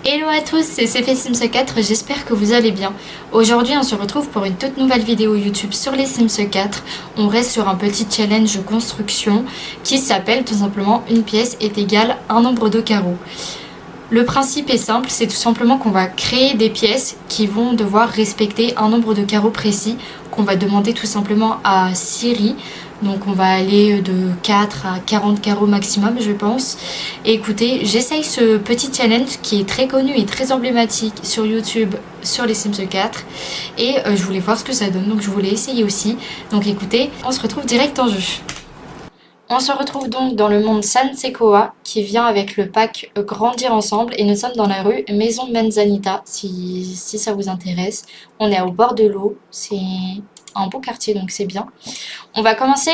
Hello à tous, c'est Sims 4, j'espère que vous allez bien. Aujourd'hui on se retrouve pour une toute nouvelle vidéo YouTube sur les Sims 4. On reste sur un petit challenge construction qui s'appelle tout simplement une pièce est égale un nombre de carreaux. Le principe est simple, c'est tout simplement qu'on va créer des pièces qui vont devoir respecter un nombre de carreaux précis qu'on va demander tout simplement à Siri. Donc on va aller de 4 à 40 carreaux maximum je pense. Et écoutez, j'essaye ce petit challenge qui est très connu et très emblématique sur YouTube sur les Sims 4. Et je voulais voir ce que ça donne, donc je voulais essayer aussi. Donc écoutez, on se retrouve direct en jeu. On se retrouve donc dans le monde San Sequoia qui vient avec le pack Grandir ensemble et nous sommes dans la rue Maison Manzanita si ça vous intéresse. On est au bord de l'eau, c'est un beau quartier donc c'est bien. On va commencer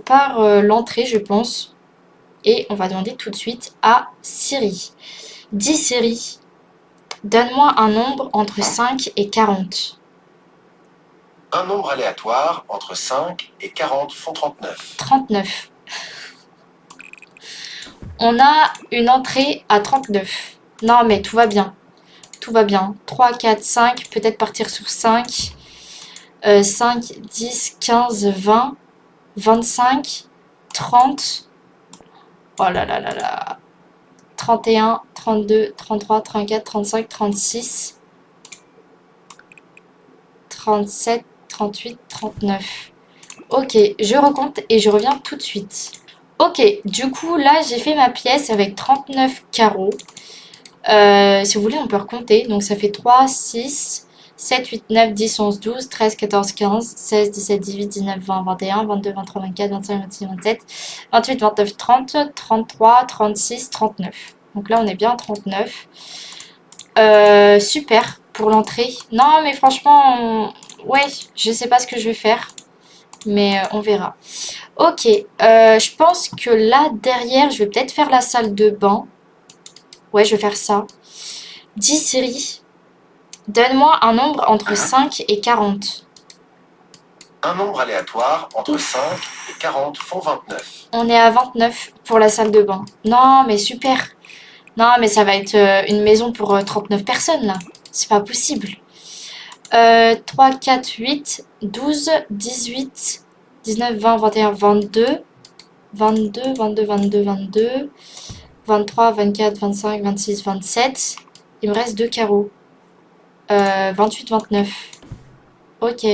par l'entrée je pense et on va demander tout de suite à Siri. Dis Siri, donne-moi un nombre entre 5 et 40. Un nombre aléatoire entre 5 et 40 font 39. 39. On a une entrée à 39. Non mais tout va bien. Tout va bien. 3, 4, 5. Peut-être partir sur 5. 5, 10, 15, 20, 25, 30. Oh là là là là. 31, 32, 33, 34, 35, 36, 37, 38, 39. Ok, je recompte et je reviens tout de suite. Ok, du coup là j'ai fait ma pièce avec 39 carreaux. Si vous voulez, on peut recompter. Donc ça fait 3, 6, 7, 8, 9, 10, 11, 12, 13, 14, 15, 16, 17, 18, 19, 20, 21, 22, 23, 24, 25, 26, 27, 28, 29, 30, 33, 36, 39. Donc là, on est bien à 39. Super pour l'entrée. Non, mais franchement, ouais, je sais pas ce que je vais faire. Mais on verra. Ok, je pense que là, derrière, je vais peut-être faire la salle de bain. Ouais, je vais faire ça. Dis Siri, donne-moi un nombre entre 5 et 40. Un nombre aléatoire entre 5 et 40 font 29. On est à 29 pour la salle de bain. Non, mais super. Non, mais ça va être une maison pour 39 personnes, là. C'est pas possible. 3, 4, 8, 12, 18, 19, 20, 21, 22, 22, 22, 22, 22, 23, 24, 25, 26, 27. Il me reste 2 carreaux. 28, 29. Ok.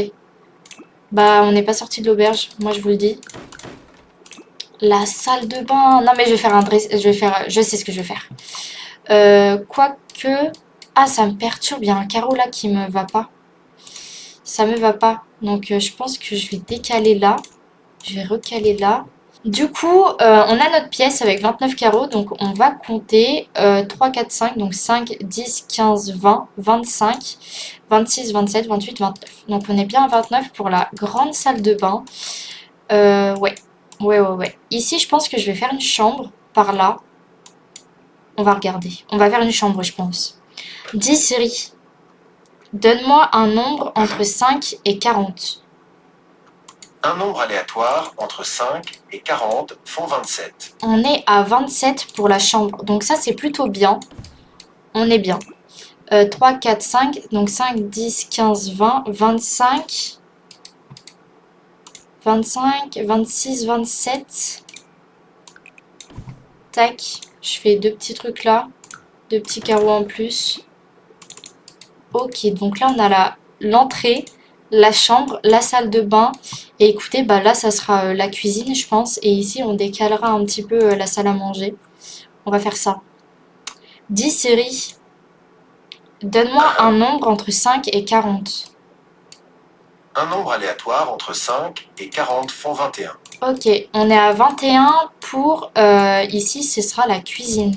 Bah, on n'est pas sorti de l'auberge, moi je vous le dis. La salle de bain. Non, mais je vais faire un dress. Je vais faire. Je sais ce que je vais faire. Quoique. Ah, ça me perturbe. Il y a un carreau là qui me va pas. Ça me va pas. Donc, je pense que je vais décaler là. Je vais recaler là. Du coup, on a notre pièce avec 29 carreaux. Donc, on va compter 3, 4, 5. Donc, 5, 10, 15, 20, 25, 26, 27, 28, 29. Donc, on est bien à 29 pour la grande salle de bain. Ouais. Ouais. Ici, je pense que je vais faire une chambre par là. On va regarder. On va faire une chambre, je pense. Dis Siri, donne-moi un nombre entre 5 et 40. Un nombre aléatoire entre 5 et 40 font 27. On est à 27 pour la chambre. Donc ça, c'est plutôt bien. On est bien. 3, 4, 5. Donc 5, 10, 15, 20, 25, 25, 26, 27. Tac. Je fais deux petits trucs là. Deux petits carreaux en plus. Ok, donc là on a l'entrée, la chambre, la salle de bain. Et écoutez, bah là ça sera la cuisine je pense. Et ici on décalera un petit peu la salle à manger. On va faire ça. Dis Siri, donne-moi un nombre entre 5 et 40. Un nombre aléatoire entre 5 et 40 font 21. Ok, on est à 21 pour... ici ce sera la cuisine.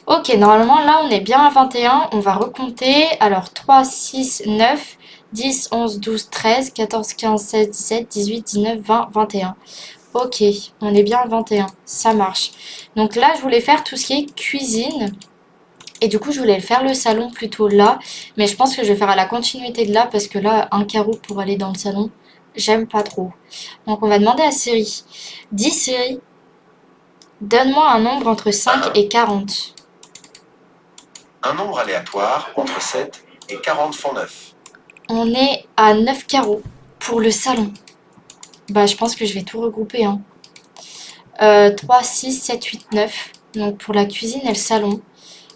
Ok, normalement là on est bien à 21. On va recompter. Alors 3, 6, 9, 10, 11, 12, 13, 14, 15, 16, 17, 18, 19, 20, 21. Ok, on est bien à 21. Ça marche. Donc là je voulais faire tout ce qui est cuisine. Et du coup je voulais faire le salon plutôt là. Mais je pense que je vais faire à la continuité de là. Parce que là un carreau pour aller dans le salon, j'aime pas trop. Donc on va demander à Siri. Dis Siri, donne-moi un nombre entre 5 et 40. Un nombre aléatoire entre 7 et 40 font 9. On est à 9 carreaux pour le salon. Bah, je pense que je vais tout regrouper, hein. 3, 6, 7, 8, 9. Donc pour la cuisine et le salon.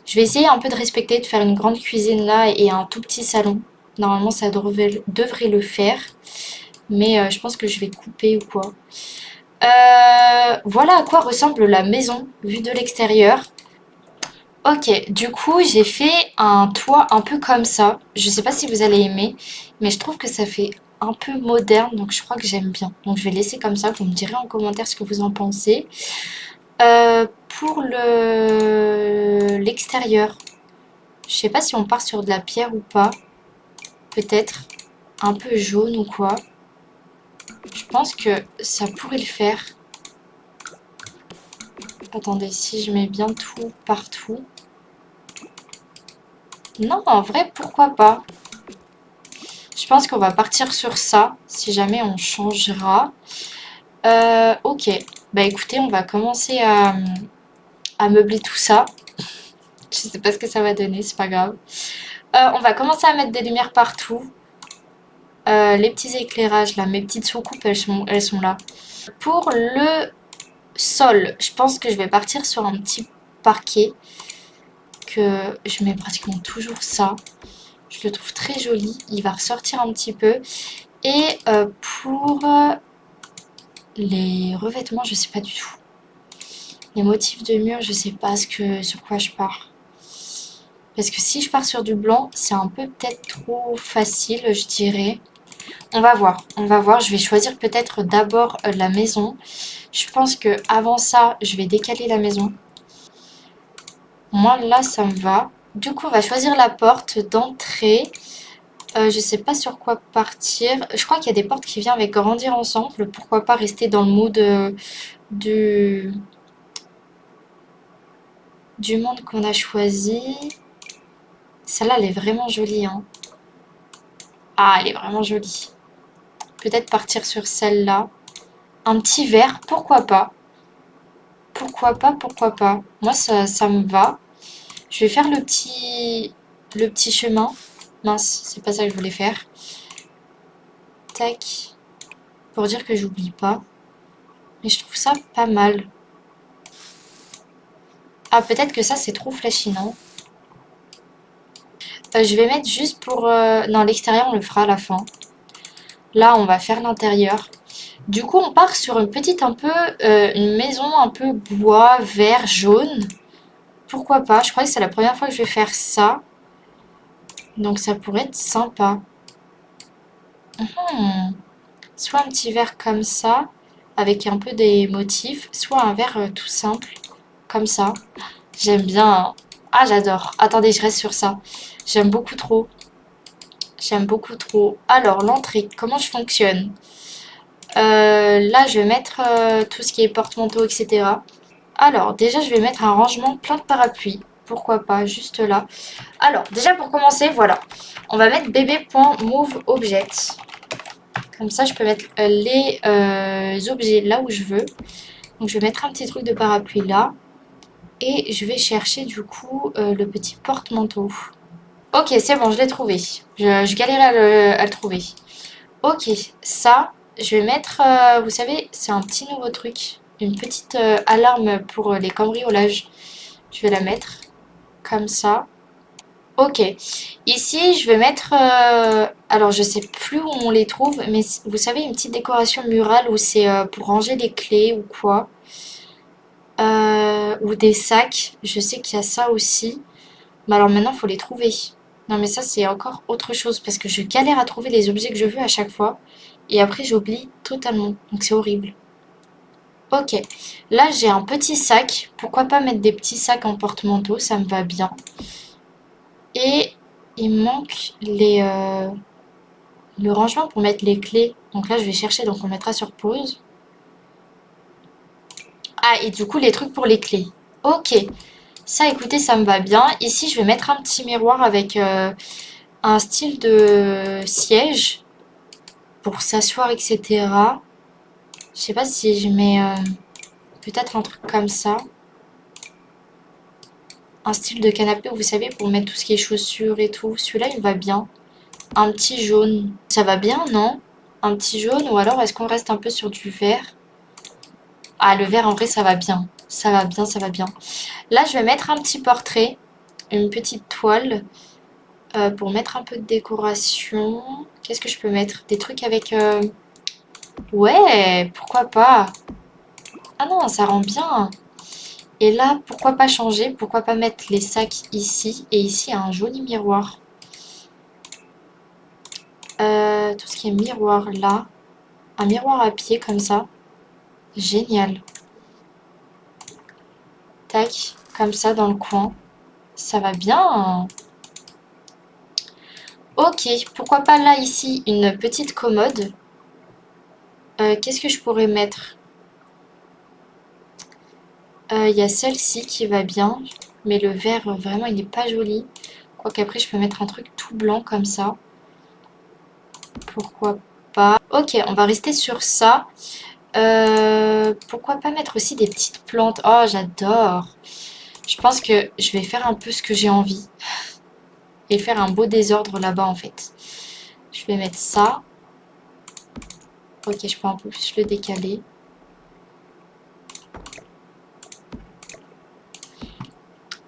Je vais essayer un peu de respecter, de faire une grande cuisine là et un tout petit salon. Normalement, ça devrait le faire. Mais je pense que je vais couper ou quoi. Voilà à quoi ressemble la maison vue de l'extérieur. Ok, du coup, j'ai fait un toit un peu comme ça. Je sais pas si vous allez aimer, mais je trouve que ça fait un peu moderne, donc je crois que j'aime bien. Donc je vais laisser comme ça, vous me direz en commentaire ce que vous en pensez. Pour l'extérieur, je sais pas si on part sur de la pierre ou pas. Peut-être un peu jaune ou quoi. Je pense que ça pourrait le faire. Attendez, si je mets bien tout partout. Non, en vrai, pourquoi pas? Je pense qu'on va partir sur ça, si jamais on changera. Ok, bah écoutez, on va commencer à meubler tout ça. Je sais pas ce que ça va donner, c'est pas grave. On va commencer à mettre des lumières partout. Les petits éclairages là, mes petites soucoupes, elles sont là. Pour le sol, je pense que je vais partir sur un petit parquet. Que je mets pratiquement toujours ça. Je le trouve très joli. Il va ressortir un petit peu. Et pour les revêtements, je sais pas du tout. Les motifs de mur, je sais pas sur quoi je pars. Parce que si je pars sur du blanc, c'est un peu peut-être trop facile, je dirais. On va voir, on va voir. Je vais choisir peut-être d'abord la maison. Je pense que avant ça, je vais décaler la maison. Moi, là, ça me va. Du coup, on va choisir la porte d'entrée. Je sais pas sur quoi partir. Je crois qu'il y a des portes qui viennent avec grandir ensemble. Pourquoi pas rester dans le mood du, du monde qu'on a choisi. Celle-là, elle est vraiment jolie, hein. Ah, elle est vraiment jolie. Peut-être partir sur celle-là. Un petit vert, pourquoi pas. Pourquoi pas, pourquoi pas. Moi, ça me va. Je vais faire le petit chemin. Mince, c'est pas ça que je voulais faire. Tac. Pour dire que j'oublie pas. Mais je trouve ça pas mal. Ah, peut-être que ça, c'est trop flashy, non? Je vais mettre juste pour... Non, l'extérieur, on le fera à la fin. Là, on va faire l'intérieur. Du coup, on part sur une petite un peu... une maison un peu bois, vert, jaune. Pourquoi pas? Je crois que c'est la première fois que je vais faire ça. Donc, ça pourrait être sympa. Hmm. Soit un petit verre comme ça, avec un peu des motifs. Soit un verre tout simple, comme ça. J'aime bien. Ah, j'adore. Attendez, je reste sur ça. J'aime beaucoup trop. J'aime beaucoup trop. Alors, l'entrée, comment je fonctionne? Là, je vais mettre tout ce qui est porte-manteau, etc. Alors, déjà, je vais mettre un rangement plein de parapluies. Pourquoi pas, juste là. Alors, déjà, pour commencer, voilà. On va mettre bébé.moveObject. Comme ça, je peux mettre les objets là où je veux. Donc, je vais mettre un petit truc de parapluie là. Et je vais chercher, du coup, le petit porte-manteau. Ok, c'est bon, je l'ai trouvé. Je galérais à le trouver. Ok, ça, je vais mettre, vous savez, c'est un petit nouveau truc. Une petite alarme pour les cambriolages. Je vais la mettre comme ça. Ok, ici, je vais mettre, alors je sais plus où on les trouve, mais vous savez, une petite décoration murale où c'est pour ranger les clés ou quoi. Ou des sacs, je sais qu'il y a ça aussi. Mais alors maintenant, il faut les trouver. Non, mais ça, c'est encore autre chose parce que je galère à trouver les objets que je veux à chaque fois. Et après, j'oublie totalement. Donc, c'est horrible. Ok. Là, j'ai un petit sac. Pourquoi pas mettre des petits sacs en porte-manteau? Ça me va bien. Et il me manque le rangement pour mettre les clés. Donc là, je vais chercher. Donc, on mettra sur pause. Ah, et du coup, les trucs pour les clés. Ok. Ça, écoutez, ça me va bien. Ici, je vais mettre un petit miroir avec un style de siège pour s'asseoir, etc. Je sais pas si je mets peut-être un truc comme ça. un style de canapé, vous savez, pour mettre tout ce qui est chaussures et tout. Celui-là, il va bien. Un petit jaune. Ça va bien, non? Un petit jaune, ou alors est-ce qu'on reste un peu sur du vert? Ah, le vert, en vrai, ça va bien. Ça va bien, ça va bien. Là, je vais mettre un petit portrait, une petite toile, pour mettre un peu de décoration. Qu'est-ce que je peux mettre? Des trucs avec... Ouais, pourquoi pas? Ah non, ça rend bien. Et là, pourquoi pas changer? Pourquoi pas mettre les sacs ici? Et ici, un joli miroir. Tout ce qui est miroir là. Un miroir à pied comme ça. Génial. Tac, comme ça dans le coin. Ça va bien. Ok, pourquoi pas là, ici, une petite commode. Qu'est-ce que je pourrais mettre? Il y a celle-ci qui va bien. Mais le vert, vraiment, il n'est pas joli. Quoique après, je peux mettre un truc tout blanc comme ça. Pourquoi pas? Ok, on va rester sur ça. Pourquoi pas mettre aussi des petites plantes? Oh, j'adore. Je pense que je vais faire un peu ce que j'ai envie. Et faire un beau désordre là-bas, en fait. Je vais mettre ça. Ok, je peux un peu plus le décaler.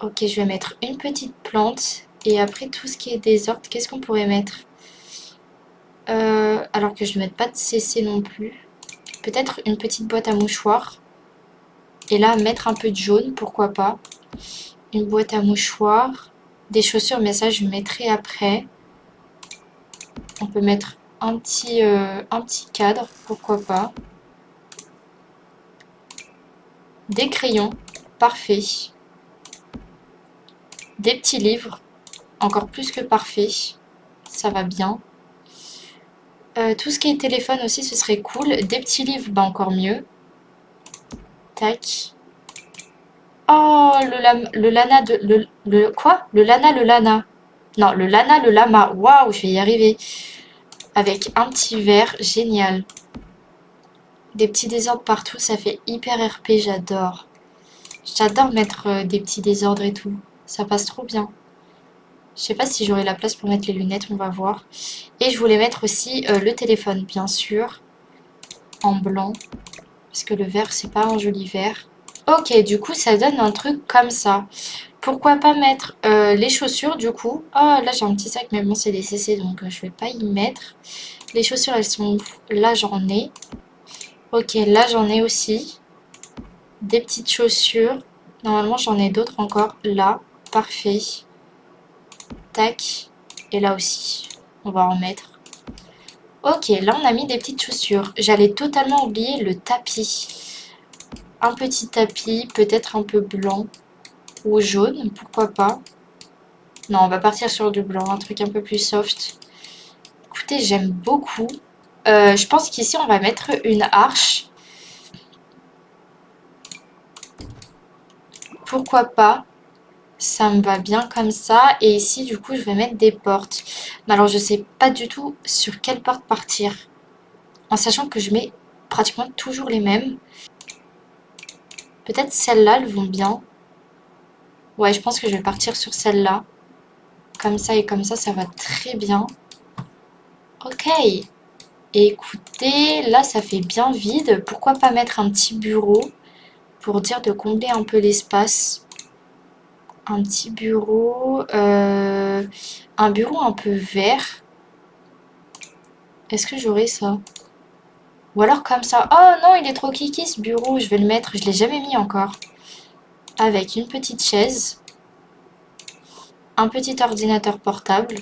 Ok, je vais mettre une petite plante. Et après, tout ce qui est désordre, qu'est-ce qu'on pourrait mettre? Alors que je ne mette pas de CC non plus. Peut-être une petite boîte à mouchoirs. Et là, mettre un peu de jaune, pourquoi pas. Une boîte à mouchoirs. Des chaussures, mais ça, je mettrai après. On peut mettre un petit cadre, pourquoi pas. Des crayons, parfait. Des petits livres, encore plus que parfait. Ça va bien. Tout ce qui est téléphone aussi, ce serait cool. Des petits livres, bah encore mieux. Tac. Oh, le lana de... Quoi? Le lana. Non, le lana, le lama. Waouh, je vais y arriver. Avec un petit verre, génial. Des petits désordres partout, ça fait hyper RP, j'adore. J'adore mettre des petits désordres et tout. Ça passe trop bien. Je sais pas si j'aurai la place pour mettre les lunettes, on va voir. Et je voulais mettre aussi le téléphone, bien sûr, en blanc. Parce que le vert, c'est pas un joli vert. Ok, du coup, ça donne un truc comme ça. Pourquoi pas mettre les chaussures, du coup? Oh, là, j'ai un petit sac, mais bon, c'est des CC, donc je vais pas y mettre. Les chaussures, elles sont où? Là, j'en ai. Ok, là, j'en ai aussi. Des petites chaussures. Normalement, j'en ai d'autres encore. Là, parfait. Tac. Et là aussi. On va en mettre. Ok, là, on a mis des petites chaussures. J'allais totalement oublier le tapis. Un petit tapis, peut-être un peu blanc ou jaune, pourquoi pas. Non, on va partir sur du blanc, un truc un peu plus soft. Écoutez, j'aime beaucoup. Je pense qu'ici, on va mettre une arche. Pourquoi pas? Ça me va bien comme ça. Et ici, du coup, je vais mettre des portes. Mais alors, je sais pas du tout sur quelle porte partir. En sachant que je mets pratiquement toujours les mêmes. Peut-être celles-là, elles vont bien. Ouais, je pense que je vais partir sur celle-là. Comme ça et comme ça va très bien. Ok. Écoutez, là, ça fait bien vide. Pourquoi pas mettre un petit bureau pour dire de combler un peu l'espace. Un petit bureau. Un bureau un peu vert. Est-ce que j'aurai ça? Ou alors comme ça. Oh non, il est trop kiki ce bureau. Je vais le mettre. Je l'ai jamais mis encore. Avec une petite chaise. Un petit ordinateur portable.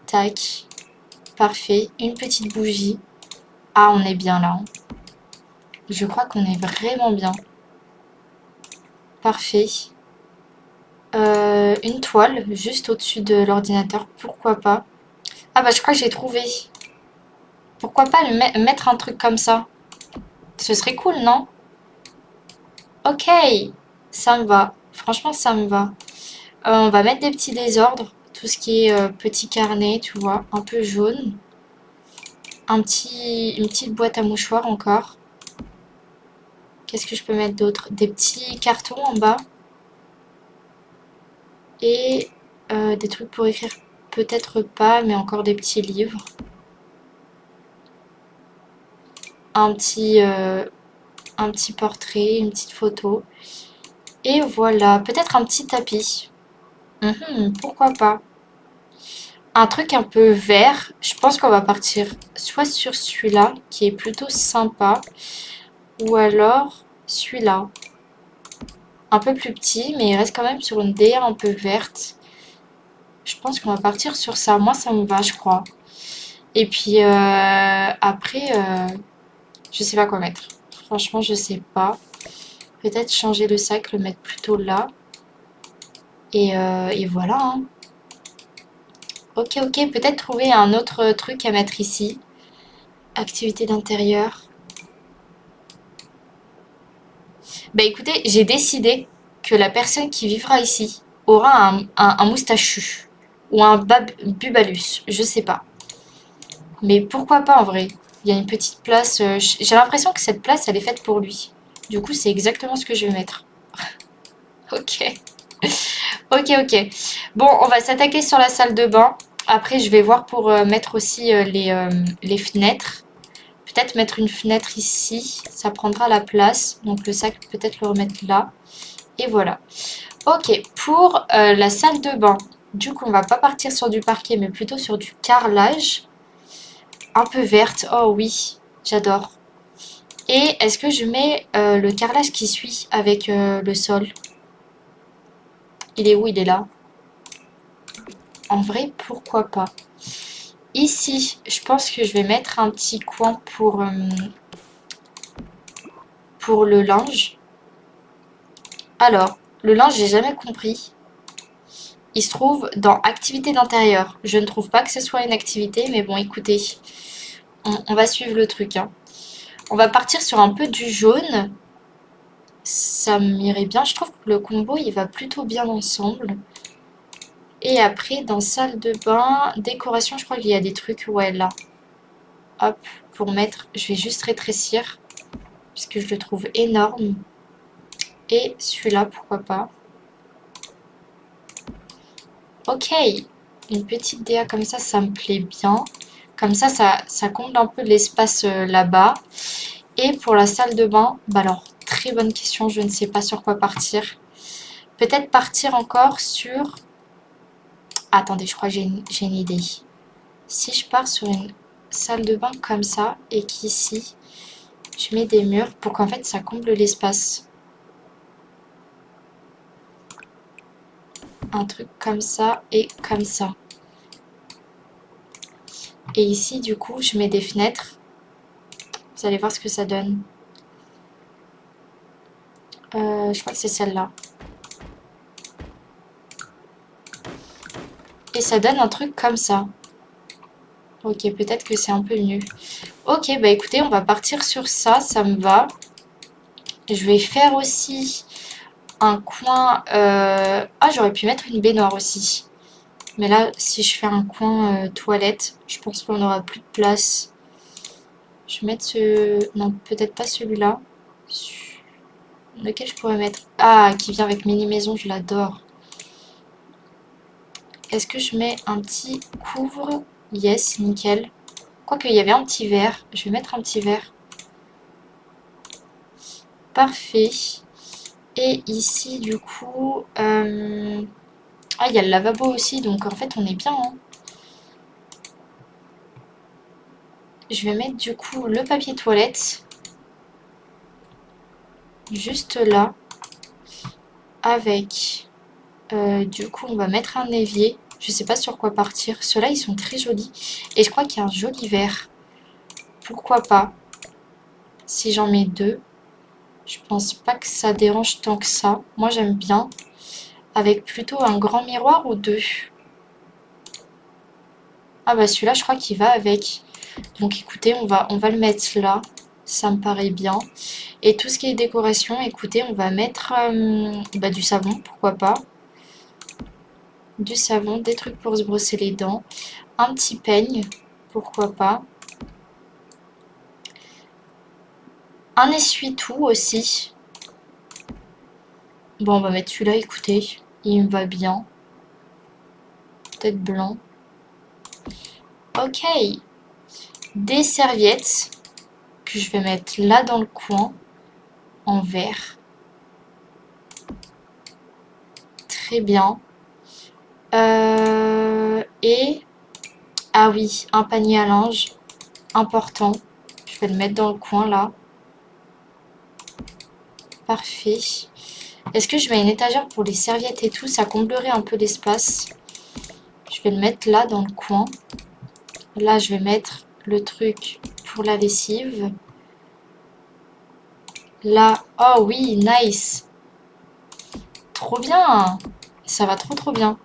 Tac. Parfait. Une petite bougie. Ah, on est bien là. Je crois qu'on est vraiment bien. Parfait. Une toile juste au-dessus de l'ordinateur. Pourquoi pas? Ah bah je crois que j'ai trouvé. Pourquoi pas mettre un truc comme ça? Ce serait cool, non? Ok. Ça me va. Franchement, ça me va. On va mettre des petits désordres. Tout ce qui est petit carnet, tu vois. Un peu jaune. Une petite boîte à mouchoirs encore. Qu'est-ce que je peux mettre d'autre? Des petits cartons en bas. Et des trucs pour écrire, peut-être pas, mais encore des petits livres. Un petit, euh, un petit portrait, une petite photo. Et voilà, peut-être un petit tapis. Pourquoi pas. Un truc un peu vert. Je pense qu'on va partir soit sur celui-là, qui est plutôt sympa, ou alors celui-là. Un peu plus petit, mais il reste quand même sur une DR un peu verte. Je pense qu'on va partir sur ça. Moi, ça me va, je crois. Et puis après, je sais pas quoi mettre. Franchement, je sais pas. Peut-être changer le sac, le mettre plutôt là. Et voilà, hein. Ok, ok. Peut-être trouver un autre truc à mettre ici. Activité d'intérieur. Bah écoutez, j'ai décidé que la personne qui vivra ici aura un moustachu. Ou un bubalus. Je sais pas. Mais pourquoi pas en vrai? Il y a une petite place. J'ai l'impression que cette place, elle est faite pour lui. Du coup, c'est exactement ce que je vais mettre. Ok. Ok, ok. Bon, on va s'attaquer sur la salle de bain. Après, je vais voir pour mettre aussi les fenêtres. Peut-être mettre une fenêtre ici. Ça prendra la place. Donc le sac, peut-être le remettre là. Et voilà. Ok, pour la salle de bain. Du coup, on va pas partir sur du parquet, mais plutôt sur du carrelage. Un peu verte. Oh oui, j'adore. Et est-ce que je mets le carrelage qui suit avec le sol? Il est où? Il est là. En vrai, pourquoi pas? Ici, je pense que je vais mettre un petit coin pour le linge. Alors, le linge, j'ai jamais compris. Il se trouve dans activité d'intérieur. Je ne trouve pas que ce soit une activité, mais bon, écoutez, on va suivre le truc, hein. On va partir sur un peu du jaune. Ça m'irait bien. Je trouve que le combo, il va plutôt bien ensemble. Et après, dans salle de bain, décoration, je crois qu'il y a des trucs, ouais, là. Hop, pour mettre, je vais juste rétrécir, puisque je le trouve énorme. Et celui-là, pourquoi pas. Ok, une petite DA comme ça me plaît bien. Comme ça comble un peu l'espace là-bas. Et pour la salle de bain, bah alors, très bonne question, je ne sais pas sur quoi partir. Peut-être partir encore sur... Attendez, je crois que j'ai une idée. Si je pars sur une salle de bain comme ça, et qu'ici, je mets des murs pour qu'en fait ça comble l'espace. Un truc comme ça et comme ça. Et ici, du coup, je mets des fenêtres. Vous allez voir ce que ça donne. Je crois que c'est celle-là. Et ça donne un truc comme ça. Ok, peut-être que c'est un peu nu. Ok, bah écoutez, on va partir sur ça, ça me va. Je vais faire aussi un coin... Ah, j'aurais pu mettre une baignoire aussi. Mais là, si je fais un coin toilette, je pense qu'on n'aura plus de place. Je vais mettre ce... Non, peut-être pas celui-là. Lequel je pourrais mettre? Ah, qui vient avec mini maison, je l'adore. Est-ce que je mets un petit couvre? Yes, nickel. Quoique, il y avait un petit verre. Je vais mettre un petit verre. Parfait. Et ici, du coup... Ah, il y a le lavabo aussi, donc en fait, on est bien, hein. Je vais mettre, du coup, le papier toilette. Juste là. Avec... du coup, on va mettre un évier. Je sais pas sur quoi partir. Ceux-là, ils sont très jolis. Et je crois qu'il y a un joli verre. Pourquoi pas? Si j'en mets deux. Je pense pas que ça dérange tant que ça. Moi, j'aime bien. Avec plutôt un grand miroir ou deux. Ah bah celui-là, je crois qu'il va avec. Donc écoutez, on va le mettre là. Ça me paraît bien. Et tout ce qui est décoration, écoutez, on va mettre bah, du savon, pourquoi pas. Du savon, des trucs pour se brosser les dents. Un petit peigne, pourquoi pas. Un essuie-tout aussi. Bon, on va mettre celui-là, écoutez. Il me va bien. peut-être blanc. Ok. Des serviettes que je vais mettre là dans le coin en vert. Très bien. Et ah oui, un panier à linge important. Je vais le mettre dans le coin là. Parfait. Est-ce que je mets une étagère pour les serviettes et tout? Ça comblerait un peu l'espace. Je vais le mettre là dans le coin. Là, je vais mettre le truc pour la lessive. Là, oh oui, nice. Trop bien. Ça va trop trop bien.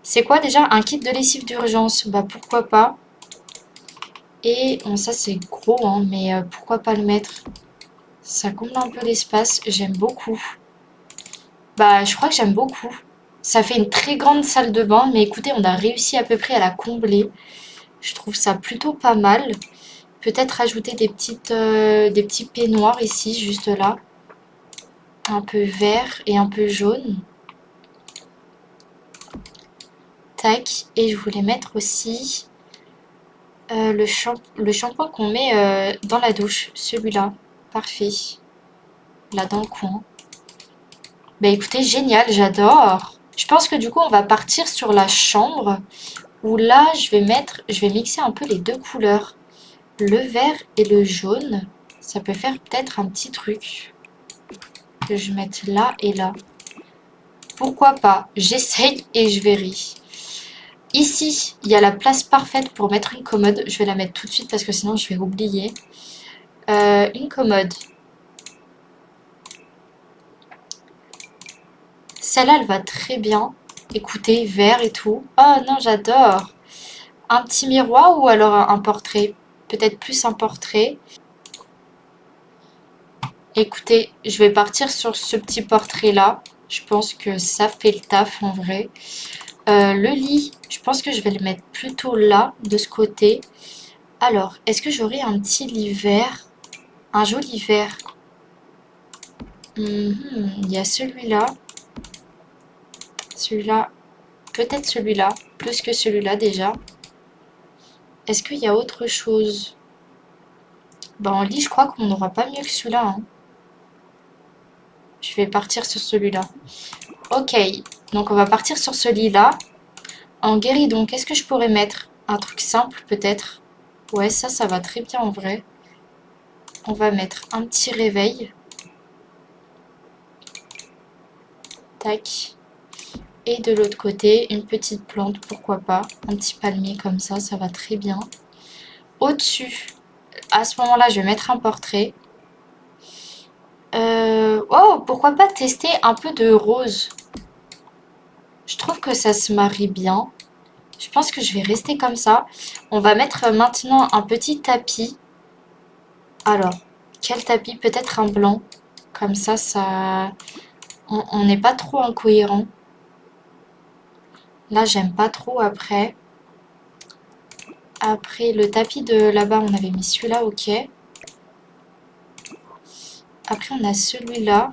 C'est quoi déjà? Un kit de lessive d'urgence? Bah pourquoi pas. Et bon, ça c'est gros, hein, mais pourquoi pas le mettre? Ça comble un peu l'espace. J'aime beaucoup. Bah je crois que j'aime beaucoup. Ça fait une très grande salle de bain, mais écoutez, on a réussi à peu près à la combler. Je trouve ça plutôt pas mal. Peut-être ajouter des petits peignoirs ici, juste là. Un peu vert et un peu jaune. Tac. Et je voulais mettre aussi le shampoing qu'on met dans la douche. Celui-là. Parfait. Là dans le coin. Bah écoutez, génial, j'adore. Je pense que du coup, on va partir sur la chambre. Où là, je vais mixer un peu les deux couleurs. Le vert et le jaune. Ça peut faire peut-être un petit truc. Que je mette là et là. Pourquoi pas? J'essaye et je verrai. Ici, il y a la place parfaite pour mettre une commode. Je vais la mettre tout de suite parce que sinon je vais oublier. Une commode. Celle-là, elle va très bien. Écoutez, vert et tout. Oh non, j'adore. Un petit miroir ou alors un portrait? Peut-être plus un portrait. Écoutez, je vais partir sur ce petit portrait-là. Je pense que ça fait le taf en vrai. Le lit, je pense que je vais le mettre plutôt là, de ce côté. Alors, est-ce que j'aurai un petit lit vert? Un joli vert. Il y a celui-là. Celui-là. Peut-être celui-là. Plus que celui-là déjà. Est-ce qu'il y a autre chose? Bah, en lit, je crois qu'on n'aura pas mieux que celui-là, hein. Je vais partir sur celui-là. Ok. Donc, on va partir sur ce lit-là. En guéridon, qu'est-ce que je pourrais mettre? Un truc simple, peut-être. Ouais, ça va très bien en vrai. On va mettre un petit réveil. Tac. Et de l'autre côté, une petite plante, pourquoi pas. Un petit palmier comme ça va très bien. Au-dessus, à ce moment-là, je vais mettre un portrait. Oh, pourquoi pas tester un peu de rose? Je trouve que ça se marie bien. Je pense que je vais rester comme ça. On va mettre maintenant un petit tapis. Alors, quel tapis? Peut-être un blanc. Comme ça... On n'est pas trop incohérent. Là, j'aime pas trop après. Après, le tapis de là-bas, on avait mis celui-là, ok. Après, on a celui-là.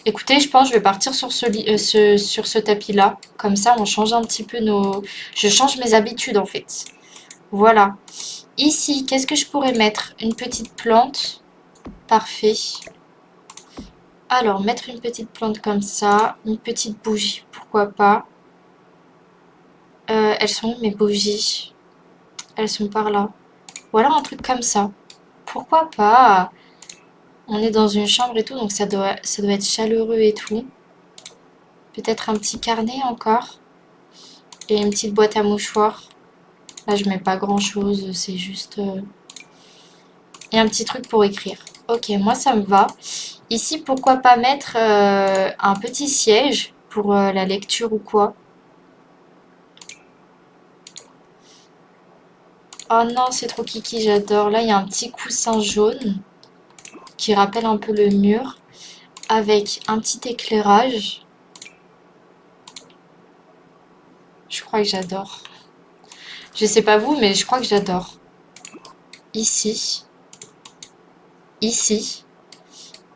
Écoutez, je pense que je vais partir sur sur ce tapis-là. Comme ça, on change un petit peu nos... Je change mes habitudes, en fait. Voilà. Ici, qu'est-ce que je pourrais mettre? Une petite plante. Parfait. Alors, mettre une petite plante comme ça. Une petite bougie, pourquoi pas. Elles sont où mes bougies? Elles sont par là. Ou alors un truc comme ça. Pourquoi pas? On est dans une chambre et tout, donc ça doit être chaleureux et tout. Peut-être un petit carnet encore. Et une petite boîte à mouchoirs. Là, je mets pas grand-chose, c'est juste... Et un petit truc pour écrire. Ok, moi ça me va. Ici, pourquoi pas mettre un petit siège pour la lecture ou quoi. Oh non, c'est trop kiki, j'adore. Là, il y a un petit coussin jaune qui rappelle un peu le mur avec un petit éclairage. Je crois que j'adore. Je sais pas vous, mais je crois que j'adore. Ici. Ici.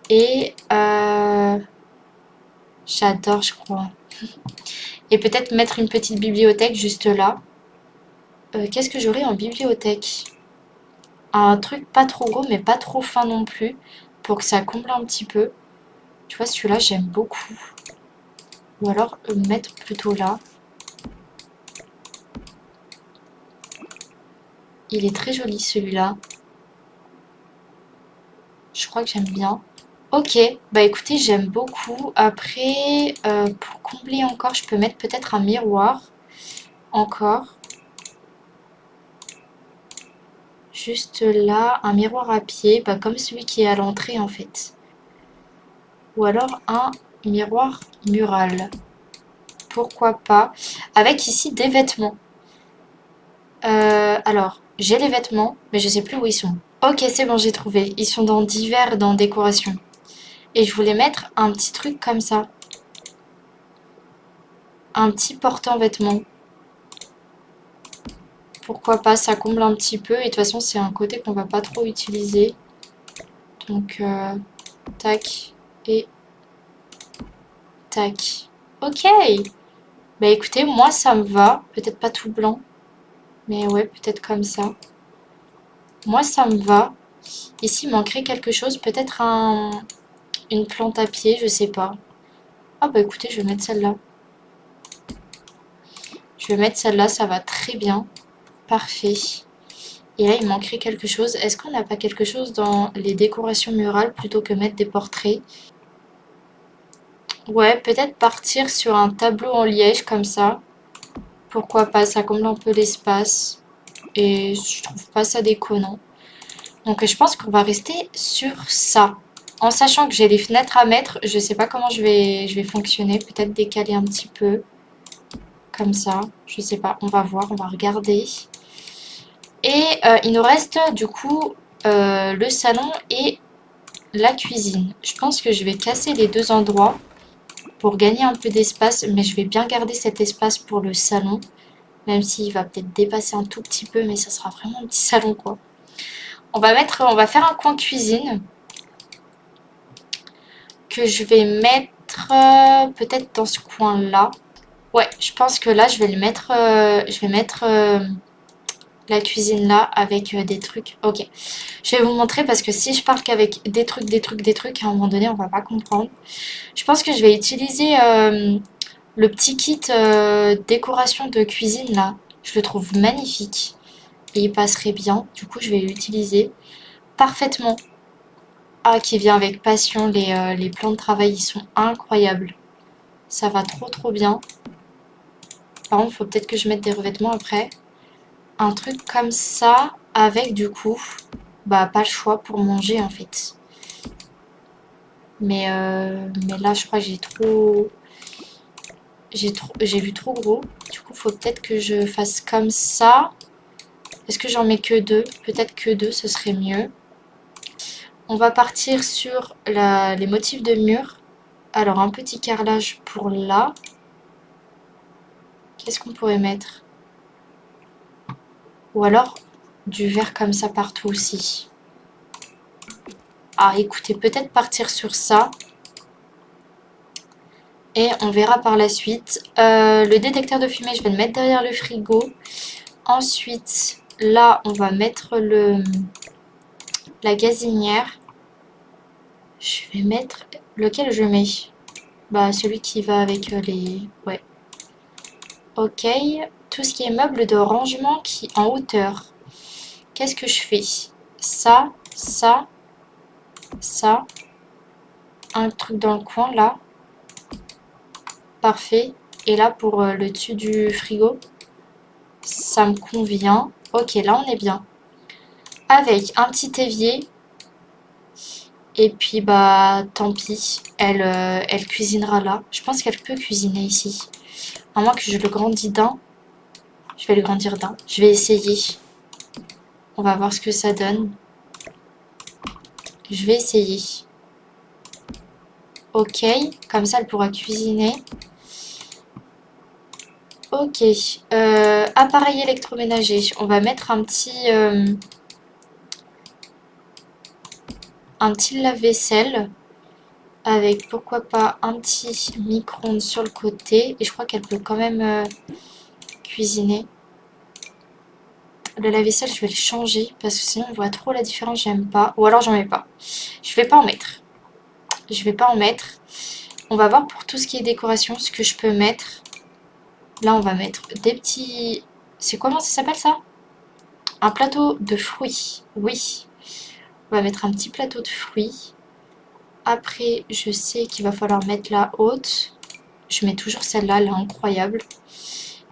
Et j'adore, je crois. Et peut-être mettre une petite bibliothèque juste là. Qu'est-ce que j'aurais en bibliothèque? Un truc pas trop gros mais pas trop fin non plus. Pour que ça comble un petit peu. Tu vois, celui-là, j'aime beaucoup. Ou alors mettre plutôt là. Il est très joli celui-là. Je crois que j'aime bien. Ok, bah écoutez, j'aime beaucoup. Après, pour combler encore, je peux mettre peut-être un miroir. Encore. Juste là, un miroir à pied, bah comme celui qui est à l'entrée en fait. Ou alors un miroir mural. Pourquoi pas? Avec ici des vêtements. Alors, j'ai les vêtements, mais je sais plus où ils sont. Ok, c'est bon, j'ai trouvé. Ils sont dans divers, dans décoration. Et je voulais mettre un petit truc comme ça. Un petit portant-vêtements. Pourquoi pas, ça comble un petit peu. Et de toute façon, c'est un côté qu'on va pas trop utiliser. Donc, tac et tac. Ok. Bah écoutez, moi ça me va. Peut-être pas tout blanc. Mais ouais, peut-être comme ça. Moi ça me va. Ici, il manquerait quelque chose. Peut-être une plante à pied, je sais pas. Ah bah écoutez, je vais mettre celle-là. Je vais mettre celle-là, ça va très bien. Parfait. Et là, il manquerait quelque chose. Est-ce qu'on n'a pas quelque chose dans les décorations murales plutôt que mettre des portraits? Ouais, peut-être partir sur un tableau en liège comme ça. Pourquoi pas, ça comble un peu l'espace. Et je trouve pas ça déconnant. Donc je pense qu'on va rester sur ça. En sachant que j'ai les fenêtres à mettre, je sais pas comment je vais fonctionner. Peut-être décaler un petit peu. Comme ça. Je sais pas, on va voir, on va regarder. Et il nous reste du coup le salon et la cuisine. Je pense que je vais casser les deux endroits pour gagner un peu d'espace. Mais je vais bien garder cet espace pour le salon. Même s'il va peut-être dépasser un tout petit peu. Mais ça sera vraiment un petit salon quoi. On va faire un coin cuisine. Que je vais mettre peut-être dans ce coin-là. Ouais, je pense que là, je vais mettre la cuisine là avec des trucs. Ok, je vais vous montrer parce que si je pars qu'avec des trucs, des trucs, à un moment donné, on va pas comprendre. Je pense que je vais utiliser le petit kit décoration de cuisine là. Je le trouve magnifique et il passerait bien. Du coup, je vais l'utiliser parfaitement. Ah, qui vient avec passion. Les plans de travail, ils sont incroyables. Ça va trop trop bien. Par contre, il faut peut-être que je mette des revêtements après. Un truc comme ça, avec du coup, bah pas le choix pour manger en fait. Mais là, je crois que j'ai vu trop gros. Du coup, faut peut-être que je fasse comme ça. Est-ce que j'en mets que deux? Peut-être que deux, ce serait mieux. On va partir sur les motifs de mur. Alors, un petit carrelage pour là. Qu'est-ce qu'on pourrait mettre? Ou alors, du vert comme ça partout aussi. Ah, écoutez, peut-être partir sur ça. Et on verra par la suite. Le détecteur de fumée, je vais le mettre derrière le frigo. Ensuite, là, on va mettre la gazinière. Je vais mettre... Lequel je mets? Bah, celui qui va avec les... Ouais. Ok. Tout ce qui est meuble de rangement qui en hauteur. Qu'est-ce que je fais? Ça, ça, ça. Un truc dans le coin, là. Parfait. Et là, pour le dessus du frigo, ça me convient. Ok, là, on est bien. Avec un petit évier. Et puis, bah, tant pis. Elle cuisinera là. Je pense qu'elle peut cuisiner ici. À moins que je le grandisse d'un. Je vais le grandir d'un. Je vais essayer. On va voir ce que ça donne. Je vais essayer. Ok. Comme ça, elle pourra cuisiner. Ok. Appareil électroménager. On va mettre un petit lave-vaisselle. avec pourquoi pas un petit micro-ondes sur le côté. Et je crois qu'elle peut quand même cuisiner. Le lave-vaisselle, je vais le changer parce que sinon on voit trop la différence, j'aime pas. Ou alors j'en mets pas. Je vais pas en mettre. Je vais pas en mettre. On va voir pour tout ce qui est décoration ce que je peux mettre. Là, on va mettre des petits... C'est comment ça s'appelle ça? Un plateau de fruits. Oui. On va mettre un petit plateau de fruits. Après, je sais qu'il va falloir mettre la haute. Je mets toujours celle-là, elle est incroyable.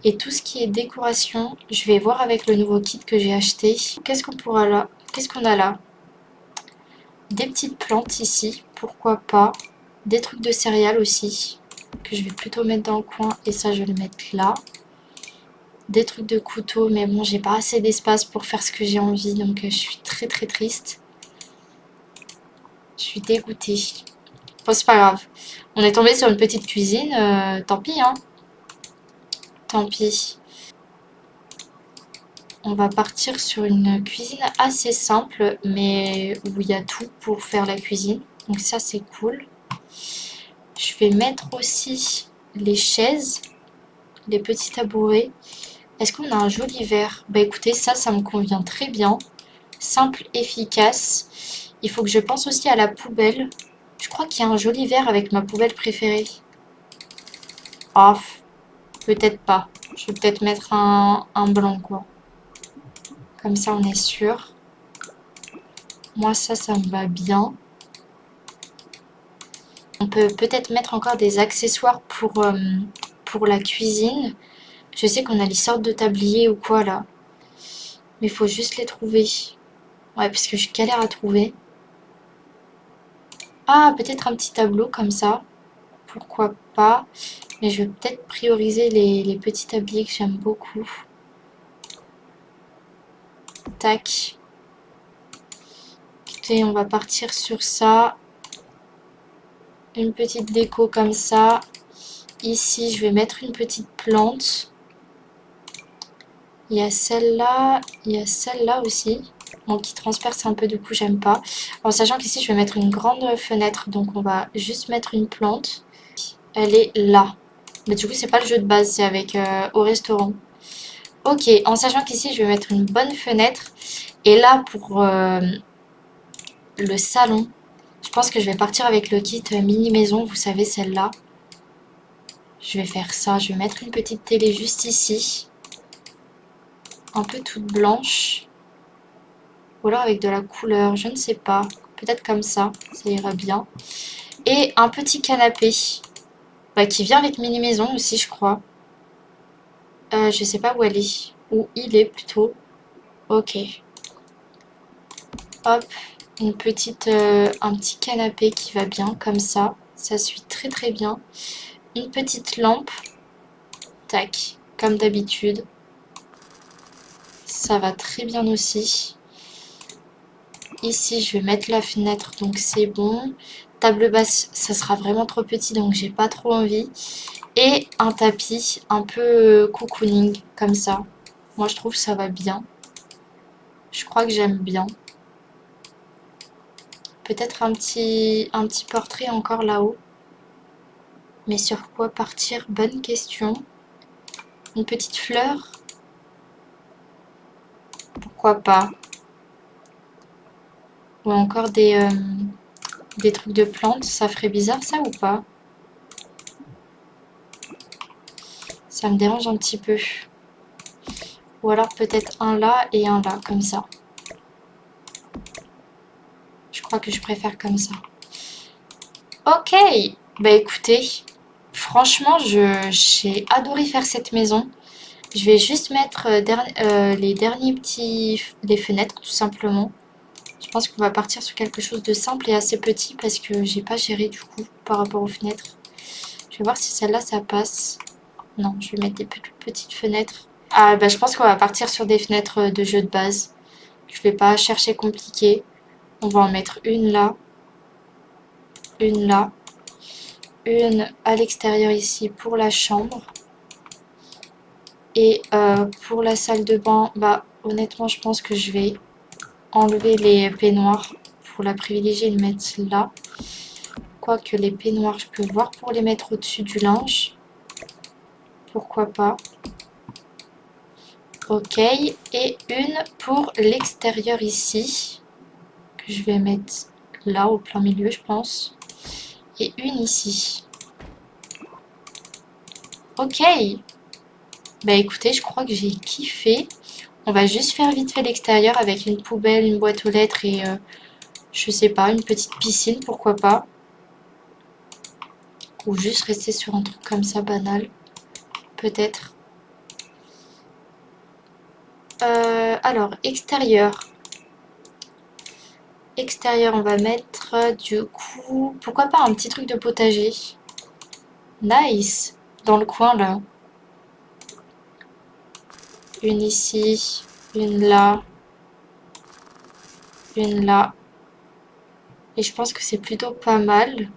Et tout ce qui est décoration, je vais voir avec le nouveau kit que j'ai acheté. Qu'est-ce qu'on pourra là? Qu'est-ce qu'on a là? Des petites plantes ici, pourquoi pas. Des trucs de céréales aussi, que je vais plutôt mettre dans le coin. Et ça, je vais le mettre là. Des trucs de couteau, mais bon, j'ai pas assez d'espace pour faire ce que j'ai envie. Donc, je suis très très triste. Je suis dégoûtée. Bon, c'est pas grave. On est tombé sur une petite cuisine. Tant pis, hein. Tant pis. On va partir sur une cuisine assez simple, mais où il y a tout pour faire la cuisine. Donc ça, c'est cool. Je vais mettre aussi les chaises, les petits tabourets. Est-ce qu'on a un joli verre? Bah écoutez, ça me convient très bien. Simple, efficace. Il faut que je pense aussi à la poubelle. Je crois qu'il y a un joli verre avec ma poubelle préférée. Ah, peut-être pas. Je vais peut-être mettre un blanc, quoi. Comme ça, on est sûr. Moi, ça me va bien. On peut peut-être mettre encore des accessoires pour la cuisine. Je sais qu'on a les sortes de tabliers ou quoi, là. Mais il faut juste les trouver. Ouais, parce que je galère à trouver. Ah, peut-être un petit tableau comme ça. Pourquoi pas. Mais je vais peut-être prioriser les petits tabliers que j'aime beaucoup. Tac. Écoutez, on va partir sur ça. Une petite déco comme ça. Ici, je vais mettre une petite plante. Il y a celle-là aussi. Bon, qui transperce un peu, du coup, j'aime pas. En sachant qu'ici, je vais mettre une grande fenêtre. Donc, on va juste mettre une plante. Elle est là. Mais du coup, c'est pas le jeu de base, c'est avec au restaurant. Ok, en sachant qu'ici, je vais mettre une bonne fenêtre. Et là, pour le salon, je pense que je vais partir avec le kit mini maison. Vous savez, celle-là. Je vais faire ça. Je vais mettre une petite télé juste ici. Un peu toute blanche. Ou alors avec de la couleur, je ne sais pas. Peut-être comme ça ira bien. Et un petit canapé. Bah, qui vient avec mini maison aussi, je crois. Je sais pas où elle est. Où il est plutôt. Ok. Hop. Un petit canapé qui va bien comme ça. Ça suit très très bien. Une petite lampe. Tac. Comme d'habitude. Ça va très bien aussi. Ici, je vais mettre la fenêtre, donc c'est bon. Table basse, ça sera vraiment trop petit, donc j'ai pas trop envie. Et un tapis un peu cocooning, comme ça. Moi, je trouve que ça va bien. Je crois que j'aime bien. Peut-être un petit portrait encore là-haut. Mais sur quoi partir? Bonne question. Une petite fleur? Pourquoi pas? Ou encore des trucs de plantes. Ça ferait bizarre ça ou pas? Ça me dérange un petit peu. Ou alors peut-être un là et un là, comme ça. Je crois que je préfère comme ça. Ok, bah écoutez, franchement, j'ai adoré faire cette maison. Je vais juste mettre les derniers les fenêtres, tout simplement. Je pense qu'on va partir sur quelque chose de simple et assez petit parce que j'ai pas géré du coup par rapport aux fenêtres. Je vais voir si celle-là, ça passe. Non, je vais mettre des petites fenêtres. Ah, bah je pense qu'on va partir sur des fenêtres de jeu de base. Je vais pas chercher compliqué. On va en mettre une là. Une là. Une à l'extérieur ici pour la chambre. Et pour la salle de bain, bah honnêtement, je pense que je vais enlever les peignoirs pour la privilégier et le mettre là. Quoique les peignoirs, je peux voir pour les mettre au-dessus du linge. Pourquoi pas. Ok, et une pour l'extérieur ici, que je vais mettre là au plein milieu, je pense. Et une ici. Ok. Bah écoutez, je crois que j'ai kiffé. On va juste faire vite fait l'extérieur avec une poubelle, une boîte aux lettres et je sais pas, une petite piscine, pourquoi pas. Ou juste rester sur un truc comme ça, banal. Peut-être. Alors, extérieur. Extérieur, on va mettre du coup... Pourquoi pas un petit truc de potager? Nice. Dans le coin, là. Une ici, une là, une là. Et je pense que c'est plutôt pas mal.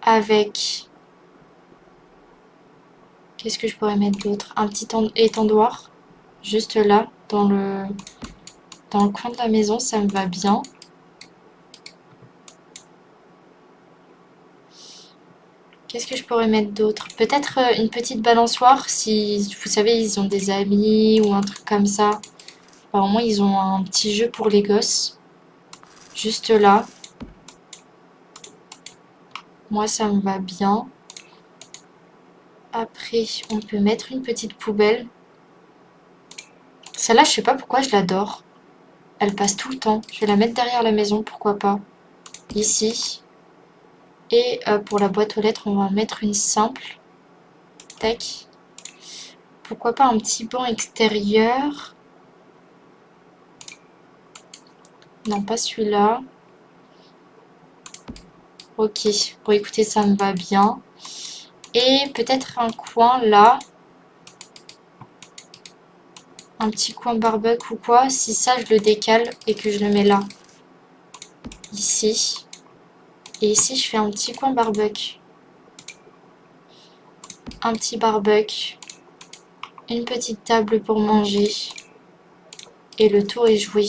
Avec... Qu'est-ce que je pourrais mettre d'autre? Un petit étendoir. Juste là, dans le coin de la maison, ça me va bien. Qu'est-ce que je pourrais mettre d'autre? Peut-être une petite balançoire si, vous savez, ils ont des amis ou un truc comme ça. Enfin, au moins, ils ont un petit jeu pour les gosses. Juste là. Moi, ça me va bien. Après, on peut mettre une petite poubelle. Celle-là, je sais pas pourquoi je l'adore. Elle passe tout le temps. Je vais la mettre derrière la maison, pourquoi pas. Ici. Et pour la boîte aux lettres, on va mettre une simple. Tac. Pourquoi pas un petit banc extérieur? Non, pas celui-là. Ok. Bon, écoutez, ça me va bien. Et peut-être un coin là. Un petit coin barbecue ou quoi. Si ça, je le décale et que je le mets là. Ici. Et ici, je fais un petit coin barbecue. Un petit barbecue. Une petite table pour manger. Et le tour est joué.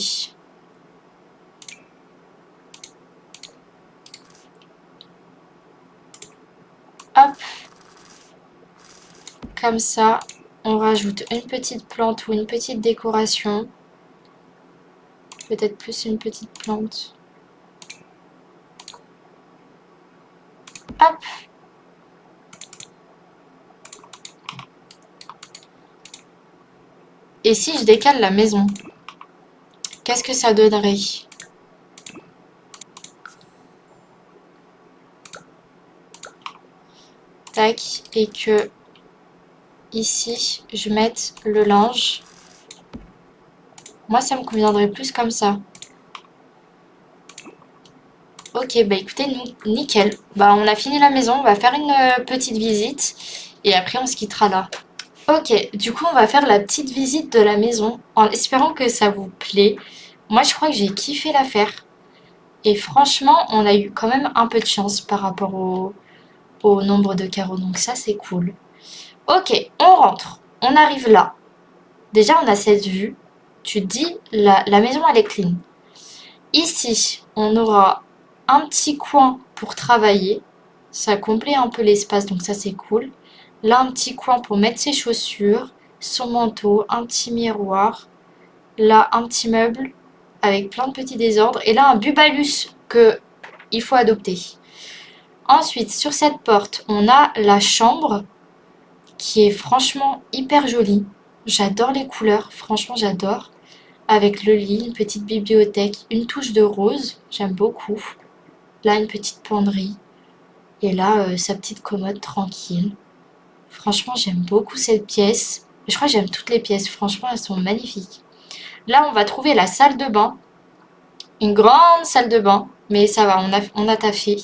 Hop. Comme ça, on rajoute une petite plante ou une petite décoration. Peut-être plus une petite plante. Hop. Et si je décale la maison, qu'est-ce que ça donnerait? Tac. Et que ici, je mette le linge. Moi, ça me conviendrait plus comme ça. Ok, bah écoutez, nickel. Bah on a fini la maison, on va faire une petite visite et après on se quittera là. Ok, du coup on va faire la petite visite de la maison en espérant que ça vous plaît. Moi je crois que j'ai kiffé la faire. Et franchement, on a eu quand même un peu de chance par rapport au nombre de carreaux, donc ça c'est cool. Ok, on rentre, on arrive là. Déjà on a cette vue, tu te dis la maison elle est clean. Ici, on aura un petit coin pour travailler. Ça complète un peu l'espace, donc ça c'est cool. Là, un petit coin pour mettre ses chaussures, son manteau, un petit miroir. Là, un petit meuble avec plein de petits désordres. Et là, un bubalus que il faut adopter. Ensuite, sur cette porte, on a la chambre qui est franchement hyper jolie. J'adore les couleurs, franchement j'adore. Avec le lit, une petite bibliothèque, une touche de rose, j'aime beaucoup. Là, une petite penderie. Et là, sa petite commode tranquille. Franchement, j'aime beaucoup cette pièce. Je crois que j'aime toutes les pièces. Franchement, elles sont magnifiques. Là, on va trouver la salle de bain. Une grande salle de bain. Mais ça va, on a taffé.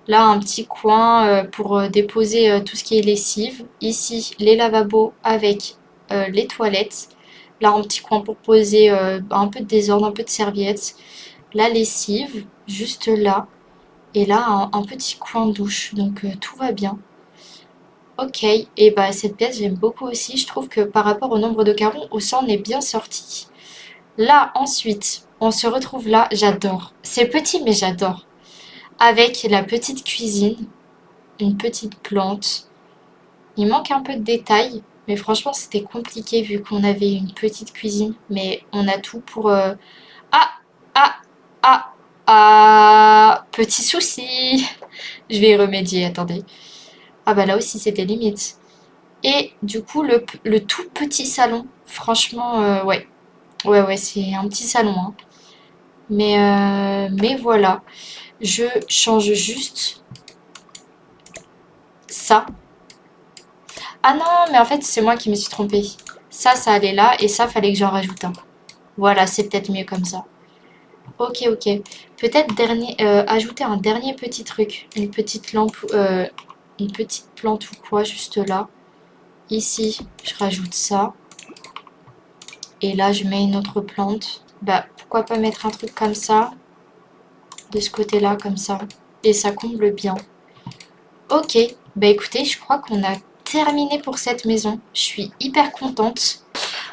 Là, un petit coin pour déposer tout ce qui est lessive. Ici, les lavabos avec les toilettes. Là, un petit coin pour poser un peu de désordre, un peu de serviettes. La lessive, juste là. Et là, un petit coin douche. Donc, tout va bien. Ok, et bah cette pièce, j'aime beaucoup aussi. Je trouve que par rapport au nombre de carreaux, on s'en est bien sorti. Là, ensuite, on se retrouve là. J'adore. C'est petit, mais j'adore. avec la petite cuisine, une petite plante. Il manque un peu de détails, mais franchement c'était compliqué vu qu'on avait une petite cuisine, mais on a tout pour... Ah, ah, ah, ah, petit souci. Je vais y remédier, attendez. Ah bah là aussi c'était limite. Et du coup le tout petit salon, franchement, ouais. Ouais, c'est un petit salon, hein. Mais voilà, je change juste ça. Ah non, mais en fait c'est moi qui me suis trompée. Ça allait là et ça fallait que j'en rajoute un. Voilà, c'est peut-être mieux comme ça. Ok, ok. Peut-être ajouter un dernier petit truc. Une petite lampe, une petite plante ou quoi, juste là. Ici, je rajoute ça. Et là, je mets une autre plante. Bah, pourquoi pas mettre un truc comme ça, de ce côté-là, comme ça. Et ça comble bien. Ok, bah écoutez, je crois qu'on a terminé pour cette maison. Je suis hyper contente.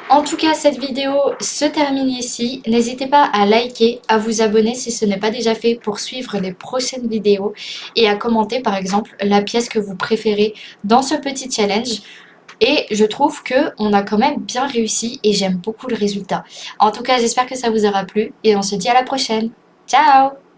En tout cas, cette vidéo se termine ici. N'hésitez pas à liker, à vous abonner si ce n'est pas déjà fait pour suivre les prochaines vidéos et à commenter par exemple la pièce que vous préférez dans ce petit challenge. Et je trouve que on a quand même bien réussi et j'aime beaucoup le résultat. En tout cas, j'espère que ça vous aura plu et on se dit à la prochaine. Ciao!